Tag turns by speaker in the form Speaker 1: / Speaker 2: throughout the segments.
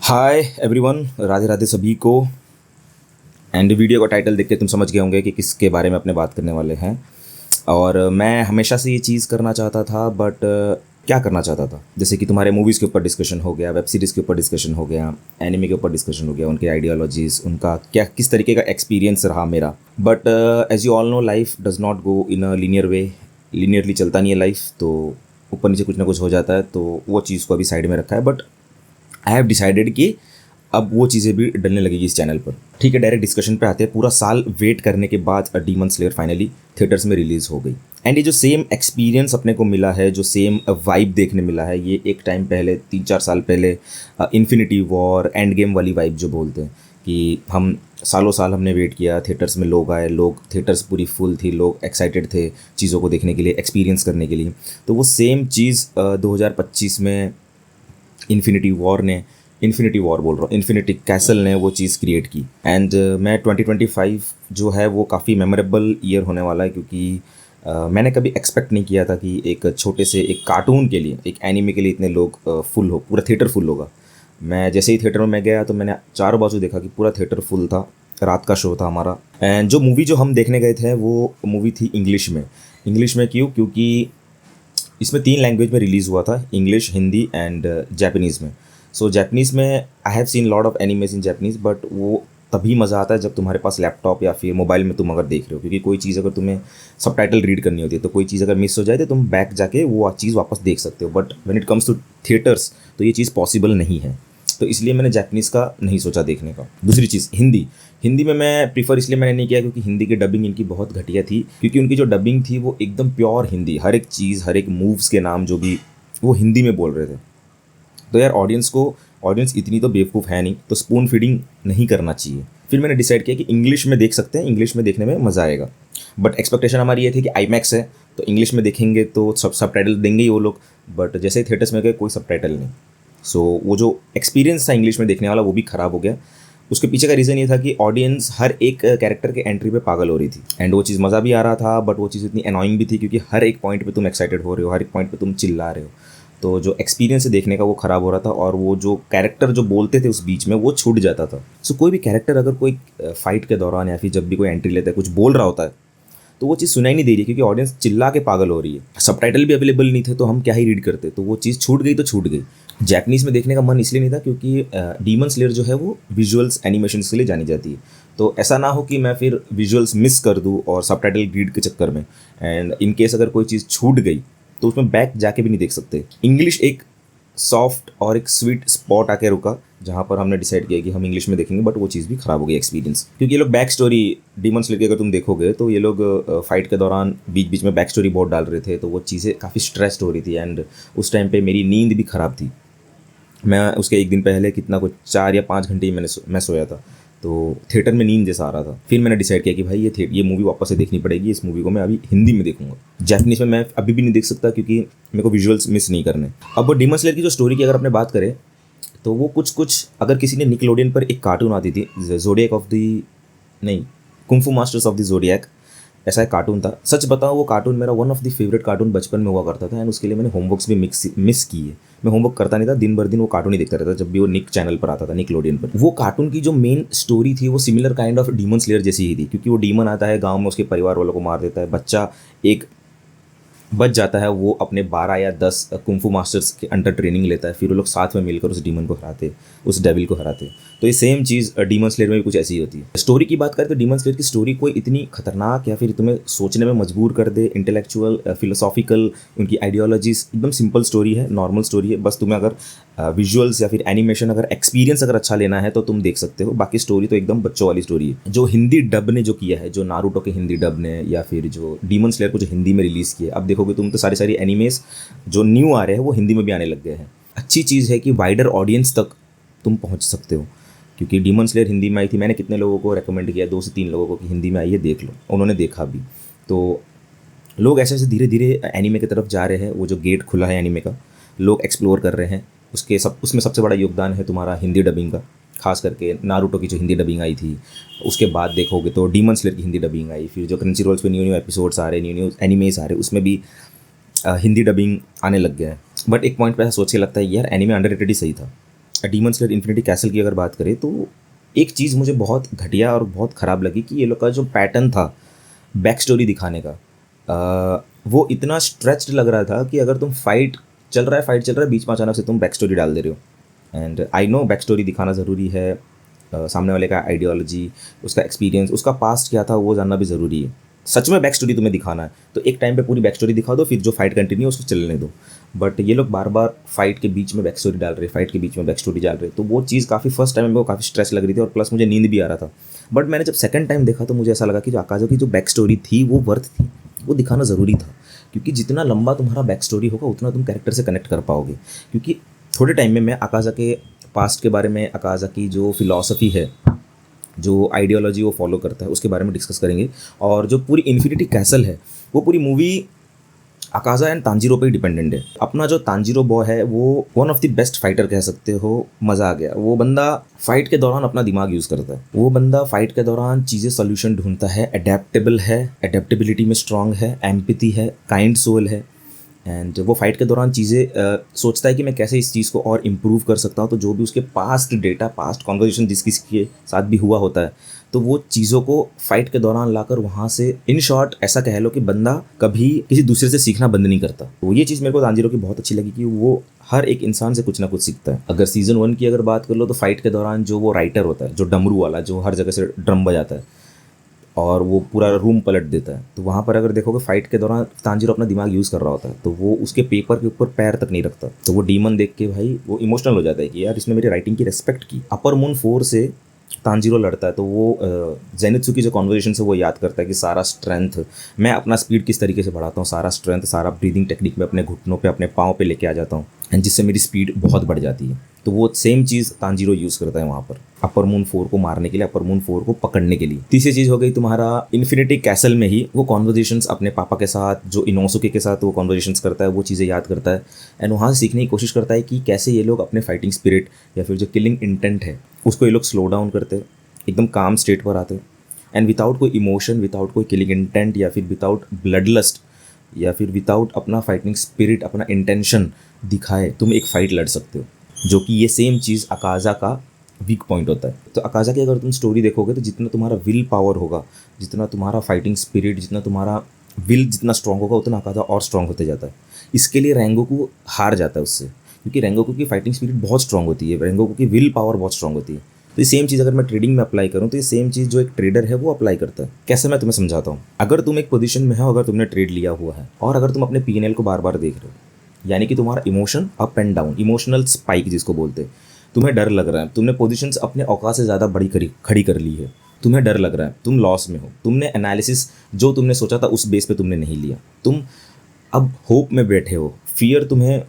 Speaker 1: Hi everyone, Radhe Radhe सभी को। And video का टाइटल देख के तुम समझ गए होंगे कि किसके बारे में अपने बात करने वाले हैं। और मैं हमेशा से ये चीज़ करना चाहता था, बट क्या करना चाहता था, जैसे कि तुम्हारे मूवीज़ के ऊपर डिस्कशन हो गया, वेब सीरीज़ के ऊपर डिस्कशन हो गया, एनिमे के ऊपर डिस्कशन हो गया, उनके आइडियोलॉजीज़, उनका क्या किस तरीके का एक्सपीरियंस रहा मेरा। But as you all know, life does not go in a linear way. Linearly चलता नहीं है लाइफ, तो ऊपर नीचे कुछ ना कुछ हो जाता है। तो वो चीज़ को अभी साइड में रखा है, बट आई हैव डिसाइडेड कि अब वो चीज़ें भी डलने लगेगी इस चैनल पर। ठीक है, डायरेक्ट डिस्कशन पे आते हैं। पूरा साल वेट करने के बाद डीमन स्लेयर फाइनली थिएटर्स में रिलीज़ हो गई। एंड ये जो सेम एक्सपीरियंस अपने को मिला है, जो सेम वाइब देखने मिला है, ये एक टाइम पहले 3-4 साल पहले इन्फिनिटी वॉर, एंड गेम वाली वाइब जो बोलते हैं कि हम सालों साल हमने वेट किया, थिएटर्स में लोग आए, लोग थिएटर्स पूरी फुल थी, लोग एक्साइटेड थे चीज़ों को देखने के लिए, एक्सपीरियंस करने के लिए। तो वो सेम चीज़ 2025 में इन्फिनिटी वॉर बोल रहा हूँ, इन्फिनिटी कैसल ने वो चीज़ क्रिएट की। एंड मैं 2025 जो है वो काफ़ी मेमोरेबल ईयर होने वाला है, क्योंकि मैंने कभी एक्सपेक्ट नहीं किया था कि एक छोटे से एक कार्टून के लिए, एक एनीमे के लिए इतने लोग फुल हो, पूरा थिएटर फुल होगा। मैं जैसे ही थिएटर में मैं गया तो मैंने चारों बाजू देखा कि पूरा थिएटर फुल था। रात का शो था हमारा। एंड जो मूवी जो हम देखने गए थे वो मूवी थी इंग्लिश में। इंग्लिश में क्यों? क्योंकि इसमें 3 लैंग्वेज में रिलीज़ हुआ था, इंग्लिश, हिंदी एंड जापानीज़ में। सो जापानीज़ में I have seen lot of animes in Japanese, but वो तभी मज़ा आता है जब तुम्हारे पास लैपटॉप या फिर मोबाइल में तुम अगर देख रहे हो, क्योंकि कोई चीज़ अगर तुम्हें सबटाइटल रीड करनी होती है तो कोई चीज़ अगर मिस हो जाए तो तुम बैक जाके वो चीज़ वापस देख सकते हो। But when it comes to theatres तो ये चीज़ पॉसिबल नहीं है। तो इसलिए मैंने जापानीज़ का नहीं सोचा देखने का। दूसरी चीज़ हिंदी में मैं प्रीफर इसलिए मैंने नहीं किया क्योंकि हिंदी की डबिंग इनकी बहुत घटिया थी। क्योंकि उनकी जो डबिंग थी वो एकदम प्योर हिंदी, हर एक चीज़, हर एक मूव्स के नाम जो भी वो हिंदी में बोल रहे थे। तो यार ऑडियंस इतनी तो बेवकूफ़ है नहीं, तो स्पून फीडिंग नहीं करना चाहिए। फिर मैंने डिसाइड किया कि इंग्लिश में देख सकते हैं, इंग्लिश में देखने में मज़ा आएगा। बट एक्सपेक्टेशन हमारी ये थी कि आईमैक्स है तो इंग्लिश में देखेंगे तो सब टाइटल देंगे ही वो लोग। बट जैसे ही थिएटर्स में गए कोई सब टाइटल नहीं। सो वो जो एक्सपीरियंस था इंग्लिश में देखने वाला वो भी ख़राब हो गया। उसके पीछे का रीज़न ये था कि ऑडियंस हर एक कैरेक्टर के एंट्री पे पागल हो रही थी। एंड वो चीज़ मज़ा भी आ रहा था, बट वो चीज़ इतनी अनोइंग भी थी क्योंकि हर एक पॉइंट पे तुम एक्साइटेड हो रहे हो, हर एक पॉइंट पे तुम चिल्ला रहे हो। तो जो एक्सपीरियंस है देखने का वो ख़राब हो रहा था, और वो जो कैरेक्टर जो बोलते थे उस बीच में वो छूट जाता था। सो कोई भी कैरेक्टर अगर कोई फाइट के दौरान या फिर जब भी कोई एंट्री लेता है कुछ बोल रहा होता है तो वो चीज़ सुनाई नहीं दे रही है, क्योंकि ऑडियंस चिल्ला के पागल हो रही है। सबटाइटल भी अवेलेबल नहीं थे तो हम क्या ही रीड करते, तो वो चीज़ छूट गई तो छूट गई। जैपनीज़ में देखने का मन इसलिए नहीं था क्योंकि डीमन स्लेयर जो है वो विजुअल्स एनिमेशंस के लिए जानी जाती है। तो ऐसा ना हो कि मैं फिर विजुअल्स मिस कर दूँ और सबटाइटल रीड के चक्कर में, एंड इन केस अगर कोई चीज़ छूट गई तो उसमें बैक जाके भी नहीं देख सकते। इंग्लिश एक सॉफ्ट और एक स्वीट स्पॉट आके रुका जहाँ पर हमने डिसाइड किया कि हम इंग्लिश में देखेंगे, बट वो चीज़ भी ख़राब हो गई एक्सपीरियंस। क्योंकि ये लोग बैक स्टोरी डीमन स्लेयर की अगर तुम देखोगे तो ये लोग फाइट के दौरान बीच बीच में बैक स्टोरी बहुत डाल रहे थे, तो वो चीज़ें काफ़ी स्ट्रेस्ड हो रही थी। एंड उस टाइम पे मेरी नींद भी ख़राब थी। मैं उसके एक दिन पहले कितना कुछ 4 या 5 घंटे ही मैं सोया था, तो थिएटर में नींद जैसा आ रहा था। फिर मैंने डिसाइड किया कि भाई ये मूवी वापस से देखनी पड़ेगी, इस मूवी को मैं अभी हिंदी में देखूंगा। जापानीज़ में मैं अभी भी नहीं देख सकता क्योंकि मेरे को विजुअल्स मिस नहीं करने। अब डीमन स्लेयर की जो स्टोरी की अगर अपने बात करें तो वो कुछ अगर किसी ने निकलोडियन पर एक कार्टून आती थी, ज़ोडिएक ऑफ द नहीं kung fu masters of the zodiac, ऐसा एक कार्टून था। सच बताऊं वो कार्टून मेरा one of the favourite cartoon बचपन में हुआ करता था। एंड उसके लिए मैंने होमवर्क्स भी मिस किए। मैं होमवर्क करता नहीं था, दिन भर दिन वो कार्टून ही देखता रहता जब भी वो निक चैनल पर आता था, निकलोडियन पर। वो कार्टून की जो मेन स्टोरी थी वो similar kind of demon slayer जैसी ही थी, क्योंकि वो डीमन आता है गाँव में, उसके परिवार वालों को मार देता है, बच्चा एक बच जाता है, वो अपने 12 या 10 कुंफू मास्टर्स के अंडर ट्रेनिंग लेता है, फिर वो लोग साथ में मिलकर उस डीमन को हराते, उस डेविल को हराते। तो ये सेम चीज़ डीमन स्लेयर में भी कुछ ऐसी ही होती है। स्टोरी की बात करें तो डीमन स्लेयर की स्टोरी कोई इतनी खतरनाक या फिर तुम्हें सोचने में मजबूर कर दे, इंटेलेक्चुअल, फिलोसॉफिकल, उनकी आइडियोलॉजीज, एकदम सिंपल स्टोरी है, नॉर्मल स्टोरी है। बस तुम्हें अगर विजुअल्स या फिर एनिमेशन, अगर एक्सपीरियंस अगर अच्छा लेना है तो तुम देख सकते हो। बाकी स्टोरी तो एकदम बच्चों वाली स्टोरी है। जो हिंदी डब ने जो किया है, जो नारुतो के हिंदी डब ने, या फिर जो डीमन स्लेयर को जो हिंदी में रिलीज़ किया, अब देखोगे तुम तो सारी एनिमेस जो न्यू आ रहे हैं वो हिंदी में भी आने लग गए हैं। अच्छी चीज़ है कि वाइडर ऑडियंस तक तुम पहुंच सकते हो, क्योंकि डीमन स्लेयर हिंदी में आई थी। मैंने कितने लोगों को रेकमेंड किया, 2 से 3 लोगों को, कि हिंदी में आइए देख लो, उन्होंने देखा भी। तो लोग ऐसे ऐसे धीरे धीरे एनीमे की तरफ जा रहे हैं। वो जो गेट खुला है एनीमे का, लोग एक्सप्लोर कर रहे हैं। उसमें सबसे बड़ा योगदान है तुम्हारा हिंदी डबिंग का, खास करके नारुतो की जो हिंदी डबिंग आई थी। उसके बाद देखोगे तो डीमन स्लेयर की हिंदी डबिंग आई, फिर जो क्रंची रोल्स पे न्यू एपिसोड्स आ रहे, न्यू एनिमेज आ रहे, उसमें भी हिंदी डबिंग आने लग गया है। बट एक पॉइंट पे ऐसा सोच के लगता है यार एनीमे अंडररेटेड ही सही था। डीमन स्लेयर इन्फिनिटी कैसल की अगर बात करें तो एक चीज़ मुझे बहुत घटिया और बहुत ख़राब लगी कि ये लोग का जो पैटर्न था बैक स्टोरी दिखाने का, वो इतना स्ट्रेच्ड लग रहा था कि अगर तुम फाइट चल रहा है बीच में अचानक से तुम बैक स्टोरी डाल दे रहे हो। And I know back story दिखाना ज़रूरी है, सामने वाले का आइडियोलॉजी, उसका एक्सपीरियंस, उसका पास्ट क्या था वो जानना भी ज़रूरी है। सच में बैक स्टोरी तुम्हें दिखाना है तो एक टाइम पे पूरी बैक स्टोरी दिखा दो, फिर जो फाइट कंटिन्यू उसको चलने दो। बट ये लोग बार बार फाइट के बीच में बैक स्टोरी डाल रहे, फाइट के बीच में बैक स्टोरी डाल रहे, तो वो चीज़ काफ़ी फर्स्ट टाइम में वो काफ़ी स्ट्रेस लग रही थी और प्लस मुझे नींद भी आ रहा था। बट मैंने जब सेकंड टाइम देखा तो मुझे ऐसा लगा कि जो आकाज़ो की जो बैक स्टोरी थी वो वर्थ थी, वो दिखाना ज़रूरी था। क्योंकि जितना लंबा तुम्हारा बैक स्टोरी होगा उतना तुम कैरेक्टर से कनेक्ट कर पाओगे। क्योंकि थोड़े टाइम में मैं अकाज़ा के पास्ट के बारे में, अकाज़ा की जो फिलॉसफी है, जो आइडियोलॉजी वो फॉलो करता है, उसके बारे में डिस्कस करेंगे। और जो पूरी इन्फिनिटी कैसल है वो पूरी मूवी अकाज़ा एंड तांजीरो पे ही डिपेंडेंट है। अपना जो तांजीरो बॉय है वो one of the best fighter कह सकते हो, मज़ा आ गया। वो बंदा फाइट के दौरान अपना दिमाग यूज़ करता है, वो बंदा फाइट के दौरान चीज़ें सोल्यूशन ढूंढता है, एडेप्टेबल है, एडेप्टेबिलिटी में स्ट्रांग है, एम्पैथी है, काइंड सोल है। एंड वो फाइट के दौरान चीज़ें सोचता है कि मैं कैसे इस चीज़ को और इम्प्रूव कर सकता हूँ। तो जो भी उसके पास्ट डेटा, पास्ट कॉन्वर्जेशन जिस किसी के साथ भी हुआ होता है, तो वो चीज़ों को फाइट के दौरान लाकर वहाँ से, इन शॉर्ट ऐसा कह लो कि बंदा कभी किसी दूसरे से सीखना बंद नहीं करता। तो ये चीज़ मेरे को तांजीरो की बहुत अच्छी लगी कि वो हर एक इंसान से कुछ ना कुछ सीखता है। अगर सीजन 1 की अगर बात कर लो तो फाइट के दौरान जो वो राइटर होता है, जो डमरू वाला, जो हर जगह से ड्रम बजाता है और वो पूरा रूम पलट देता है, तो वहाँ पर अगर देखोगे फाइट के दौरान तांजीरो अपना दिमाग यूज़ कर रहा होता है, तो वो उसके पेपर के ऊपर पैर तक नहीं रखता। तो वो डीमन देख के भाई वो इमोशनल हो जाता है कि यार इसने मेरी राइटिंग की रेस्पेक्ट की। अपर मून 4 से तांजीरो लड़ता है तो वो जेनित्सु की जो कॉन्वर्जेशन है वो याद करता है कि सारा स्ट्रेंथ मैं अपना स्पीड किस तरीके से बढ़ाता हूँ, सारा स्ट्रेंथ, सारा ब्रीदिंग टेक्निक में अपने घुटनों पे, अपने पाँव पे लेके आ जाता हूँ, एंड जिससे मेरी स्पीड बहुत बढ़ जाती है। तो वो सेम चीज़ तांजीरो यूज़ करता है वहाँ पर अपर मून 4 को मारने के लिए, अपर मून 4 को पकड़ने के लिए। तीसरी चीज़ हो गई तुम्हारा इन्फिनिटी कैसल में ही वो कॉन्वर्जेशंस अपने पापा के साथ, जो इनोसुके के साथ वो कॉन्वर्जेशंस करता है, वो चीज़ें याद करता है एंड वहाँ से सीखने की कोशिश करता है कि कैसे ये लोग अपने फाइटिंग स्पिरिट या फिर जो किलिंग इंटेंट है उसको ये लोग स्लो डाउन करते, एकदम काम स्टेट पर आते एंड विदाउट कोई इमोशन, विदाउट कोई किलिंग इंटेंट या फिर विदाउट ब्लड लस्ट या फिर विदाउट अपना फाइटिंग स्पिरिट, अपना इंटेंशन दिखाए तुम एक फाइट लड़ सकते हो। जो कि ये सेम चीज़ अकाज़ा का वीक पॉइंट होता है। तो अकाज़ा की अगर तुम स्टोरी देखोगे तो जितना तुम्हारा विल पावर होगा, जितना तुम्हारा फाइटिंग स्पिरिट, जितना तुम्हारा विल जितना स्ट्रांग होगा, उतना अकाज़ा और स्ट्रांग होते जाता है। इसके लिए रेंगोकू हार जाता है उससे, क्योंकि रेंगोकू की फाइटिंग स्पिरिट बहुत स्ट्रांग होती है, रेंगोकू की विल पावर बहुत स्ट्रांग होती है। तो ये सेम चीज़ अगर मैं ट्रेडिंग में अप्लाई करूँ तो ये सेम चीज़ जो एक ट्रेडर है वो अप्लाई करता है। कैसे, मैं तुम्हें समझाता हूँ। अगर तुम एक पोजीशन में हो, अगर तुमने ट्रेड लिया हुआ है और अगर तुम अपने P&L को बार बार देख रहे हो, यानी कि तुम्हारा emotion up and down, emotional spike जिसको बोलते हैं, तुम्हें डर लग रहा है, तुमने पोजीशंस अपने औकात से ज़्यादा खड़ी कर ली है, तुम्हें डर लग रहा है, तुम लॉस में हो, तुमने एनालिसिस जो तुमने सोचा था उस बेस पे तुमने नहीं लिया, तुम अब होप में बैठे हो, फियर तुम्हें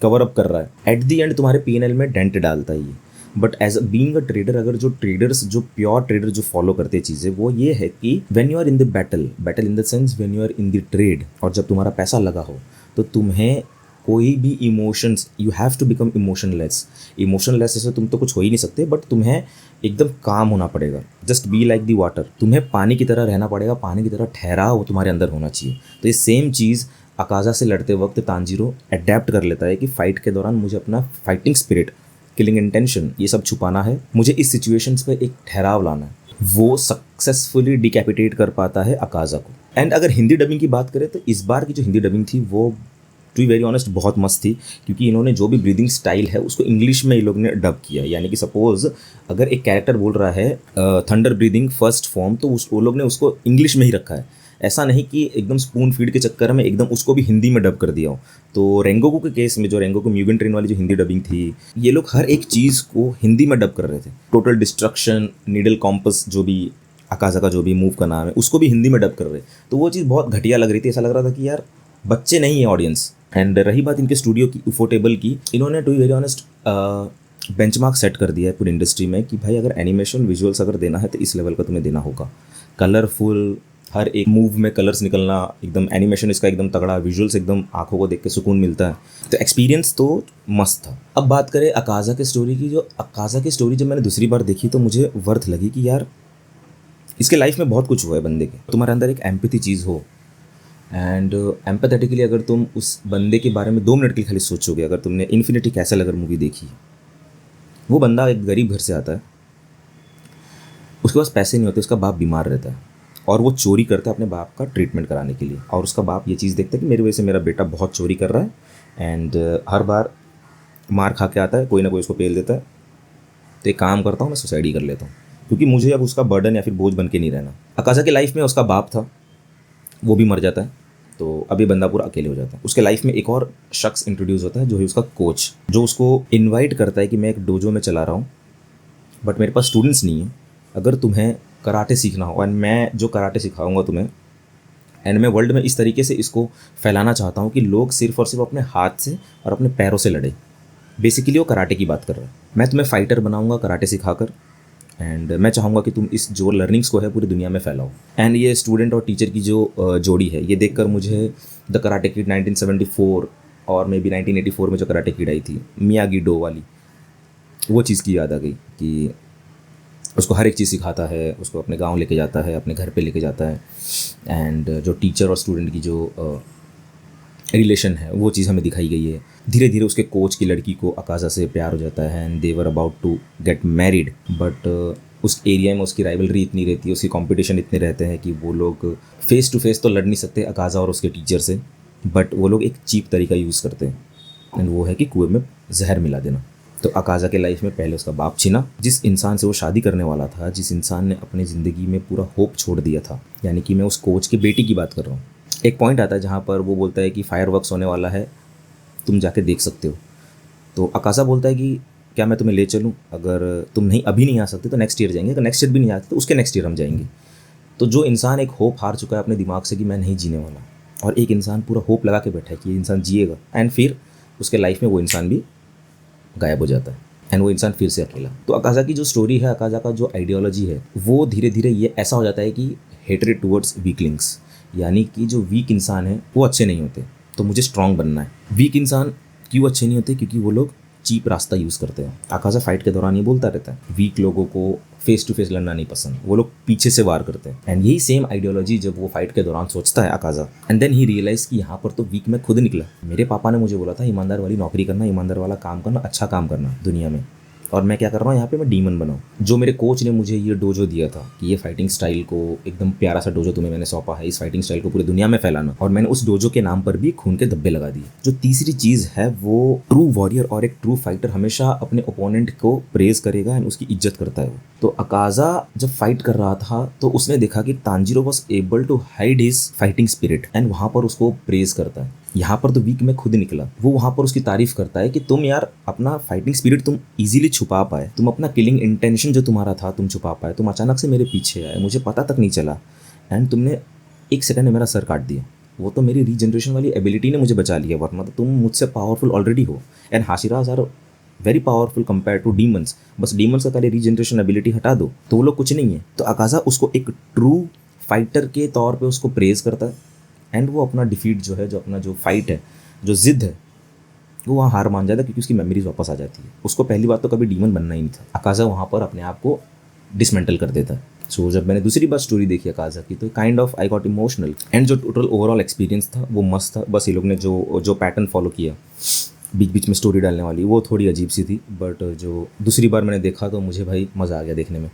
Speaker 1: कवर अप कर रहा है, एट दी एंड तुम्हारे P&L में डेंट डालता ही है। But as a being a trader, अगर जो ट्रेडर्स, जो प्योर ट्रेडर जो फॉलो करते चीज़ें, वो ये है कि when you are in the battle in the sense when you are in the trade, और जब तुम्हारा पैसा लगा हो तो तुम्हें कोई भी emotions, you have to become emotionless जैसे तुम तो कुछ हो ही नहीं सकते, बट तुम्हें एकदम काम होना पड़ेगा। Just be like the water, तुम्हें पानी की तरह रहना पड़ेगा, पानी की तरह ठहराव वो तुम्हारे अंदर होना चाहिए। तो ये सेम चीज़ अकाज़ा से लड़ते वक्त तांजीरो अडेप्ट कर लेता है कि फाइट के दौरान मुझे अपना फाइटिंग स्पिरिट, किलिंग इंटेंशन, ये सब छुपाना है, मुझे इस सिचुएशंस पे एक ठहराव लाना है। वो सक्सेसफुली डिकैपिटेट कर पाता है अकाज़ा को। एंड अगर हिंदी डबिंग की बात करें तो इस बार की जो हिंदी डबिंग थी वो टू बी वेरी ऑनेस्ट बहुत मस्त थी, क्योंकि इन्होंने जो भी ब्रीदिंग स्टाइल है उसको इंग्लिश में ये लोग ने डब किया। यानी कि सपोज अगर एक कैरेक्टर बोल रहा है थंडर ब्रीदिंग फर्स्ट फॉर्म, तो वो लोग ने उसको इंग्लिश में ही रखा है। ऐसा नहीं कि एकदम स्पून फीड के चक्कर में एकदम उसको भी हिंदी में डब कर दिया हो। तो रेंगोकू के केस में, जो रेंगोकू म्यूगन ट्रेन वाली जो हिंदी डबिंग थी, ये लोग हर एक चीज़ को हिंदी में डब कर रहे थे। टोटल डिस्ट्रक्शन, नीडल कॉम्पस, जो भी अकाज़ा का जो भी मूव का नाम है, उसको भी हिंदी में डब कर रहे। तो वो चीज़ बहुत घटिया लग रही थी, ऐसा लग रहा था कि यार बच्चे नहीं है ऑडियंस। एंड रही बात इनके स्टूडियो की, उफोटेबल की, इन्होंने to be very honest benchmark set कर दिया है पूरी इंडस्ट्री में कि भाई अगर एनिमेशन विजुअल्स अगर देना है तो इस लेवल का तुम्हें देना होगा। कलरफुल, हर एक मूव में कलर्स निकलना, एकदम एनिमेशन इसका एकदम तगड़ा, विजुअल्स एकदम आंखों को देख के सुकून मिलता है। तो एक्सपीरियंस तो मस्त था। अब बात करें अकाज़ा के स्टोरी की, जो अकाज़ा की स्टोरी जब मैंने दूसरी बार देखी तो मुझे वर्थ लगी कि यार इसके लाइफ में बहुत कुछ हुआ है बंदे के। तुम्हारे अंदर एक एम्पैथी चीज़ हो एंड एम्पैथेटिकली अगर तुम उस बंदे के बारे में 2 मिनट के लिए खाली सोचोगे, अगर तुमने इन्फिनिटी कैसल अगर मूवी देखी वो बंदा एक गरीब घर से आता है, उसके पास पैसे नहीं होते, उसका बाप बीमार रहता है और वो चोरी करता है अपने बाप का ट्रीटमेंट कराने के लिए। और उसका बाप ये चीज़ देखता है कि मेरी वजह से मेरा बेटा बहुत चोरी कर रहा है एंड हर बार मार खा के आता है, कोई ना कोई उसको पेल देता है। तो एक काम करता हूँ, मैं सुसाइड ही कर लेता हूँ, क्योंकि मुझे अब उसका बर्डन या फिर बोझ बन के नहीं रहना। अकाज़ा के लाइफ में उसका बाप था, वो भी मर जाता है, तो अब ये बंदा पूरा अकेले हो जाता है। उसके लाइफ में एक और शख्स इंट्रोड्यूस होता है जो है उसका कोच, जो उसको इनवाइट करता है कि मैं एक डोजो में चला रहा हूँ बट मेरे पास स्टूडेंट्स नहीं है, अगर तुम्हें कराटे सीखना हो एंड मैं जो कराटे सिखाऊंगा तुम्हें, एंड मैं वर्ल्ड में इस तरीके से इसको फैलाना चाहता हूँ कि लोग सिर्फ और सिर्फ अपने हाथ से और अपने पैरों से लड़े। बेसिकली वो कराटे की बात कर रहा है। मैं तुम्हें फाइटर बनाऊंगा कराटे सिखाकर, एंड मैं चाहूँगा कि तुम इस जो लर्निंग्स को है पूरी दुनिया में फैलाओ। एंड ये स्टूडेंट और टीचर की जो जोड़ी है, ये देखकर मुझे द कराटे किड 1974 और मे बी 1984 में जो कराटे किड आई थी मियागी डो वाली, वो चीज़ की याद आ गई कि उसको हर एक चीज़ सिखाता है, उसको अपने गांव लेके जाता है, अपने घर पे लेके जाता है। एंड जो टीचर और स्टूडेंट की जो रिलेशन है वो चीज़ हमें दिखाई गई है। धीरे धीरे उसके कोच की लड़की को अकाज़ा से प्यार हो जाता है and they were about to get married, but उस एरिया में उसकी राइवलरी इतनी रहती है, उसकी कंपटीशन इतने रहते हैं कि वो लोग फेस टू फेस तो लड़ नहीं सकते अकाज़ा और उसके टीचर से, बट वो लोग एक चीप तरीका यूज़ करते हैं एंड वो है कि कुएं में जहर मिला देना। तो अकाज़ा के लाइफ में पहले उसका बाप छिना, जिस इंसान से वो शादी करने वाला था, जिस इंसान ने अपनी ज़िंदगी में पूरा होप छोड़ दिया था, यानी कि मैं उस कोच की बेटी की बात कर रहा हूँ। एक पॉइंट आता है जहाँ पर वो बोलता है कि फायर वर्क्स होने वाला है, तुम जाके देख सकते हो। तो अकाज़ा बोलता है कि क्या मैं तुम्हें ले चलूँ, अगर तुम नहीं अभी नहीं आ सकते तो नेक्स्ट ईयर जाएंगे, अगर नेक्स्ट ईयर भी नहीं आते तो उसके नेक्स्ट ईयर हम जाएंगे। तो जो इंसान एक होप हार चुका है अपने दिमाग से कि मैं नहीं जीने वाला, और एक इंसान पूरा होप लगा के बैठा है कि ये इंसान जिएगा, एंड फिर उसके लाइफ में वो इंसान भी गायब हो जाता है एंड वो इंसान फिर से अकेला। तो अकाज़ा की जो स्टोरी है, अकाज़ा का जो आइडियोलॉजी है, वो धीरे धीरे ये ऐसा हो जाता है कि हेटरेड टुवर्ड्स वीकलिंग्स, यानी कि जो वीक इंसान है वो अच्छे नहीं होते, तो मुझे स्ट्रांग बनना है। वीक इंसान क्यों अच्छे नहीं होते? क्योंकि वो लोग चीप रास्ता यूज़ करते हैं। अकाज़ा फाइट के दौरान ये बोलता रहता है, वीक लोगों को फेस टू फेस लड़ना नहीं पसंद, वो लोग पीछे से वार करते हैं। एंड यही सेम आइडियोलॉजी जब वो फाइट के दौरान सोचता है अकाज़ा, एंड देन ही रियलाइज कि यहाँ पर तो वीक मैं खुद निकला। मेरे पापा ने मुझे बोला था ईमानदार वाली नौकरी करना, ईमानदार वाला काम करना, अच्छा काम करना दुनिया में, और मैं क्या कर रहा हूँ यहाँ पे, मैं डीमन बनाऊँ। जो मेरे कोच ने मुझे ये डोजो दिया था कि ये फाइटिंग स्टाइल को, एकदम प्यारा सा डोजो तुम्हें मैंने सौंपा है, इस फाइटिंग स्टाइल को पूरी दुनिया में फैलाना, और मैंने उस डोजो के नाम पर भी खून के धब्बे लगा दिए। जो तीसरी चीज़ है, वो ट्रू वॉरियर और एक ट्रू फाइटर हमेशा अपने ओपोनेंट को प्रेज करेगा एंड उसकी इज्जत करता है। तो अकाज़ा जब फाइट कर रहा था तो उसने देखा कि Tanjiro was able to hide his fighting spirit, and वहाँ पर उसको प्रेज करता है। यहाँ पर तो वीक में खुद निकला, वो वहाँ पर उसकी तारीफ करता है कि तुम यार अपना फाइटिंग स्पिरिट तुम इजीली छुपा पाए, तुम अपना किलिंग इंटेंशन जो तुम्हारा था तुम छुपा पाए, तुम अचानक से मेरे पीछे आए, मुझे पता तक नहीं चला, एंड तुमने एक सेकंड में मेरा सर काट दिया। वो तो मेरी रीजनरेशन वाली एबिलिटी ने मुझे बचा लिया, वरना तो तुम मुझसे पावरफुल ऑलरेडी हो। And hashiras are very powerful compare to demons, बस डीमंस का पहले रीजनरेशन एबिलिटी हटा दो तो वो लोग कुछ नहीं है। तो अकाज़ा उसको एक ट्रू फाइटर के तौर पे उसको प्रेज करता है, एंड वो अपना डिफीट जो है, जो अपना जो फाइट है, जो जिद है, वो वहाँ हार मान जाता है क्योंकि उसकी मेमोरीज वापस आ जाती है। उसको पहली बात तो कभी डीमन बनना ही नहीं था। अकाज़ा वहाँ पर अपने आप को डिसमेंटल कर देता है। सो जब मैंने दूसरी बार स्टोरी देखी अकाज़ा की, तो kind of I got emotional, and जो टोटल ओवरऑल एक्सपीरियंस था वो मस्त था। बस ये लोग ने जो जो पैटर्न फॉलो किया बीच बीच में स्टोरी डालने वाली, वो थोड़ी अजीब सी थी, बट जो दूसरी बार मैंने देखा तो मुझे भाई मज़ा आ गया देखने में।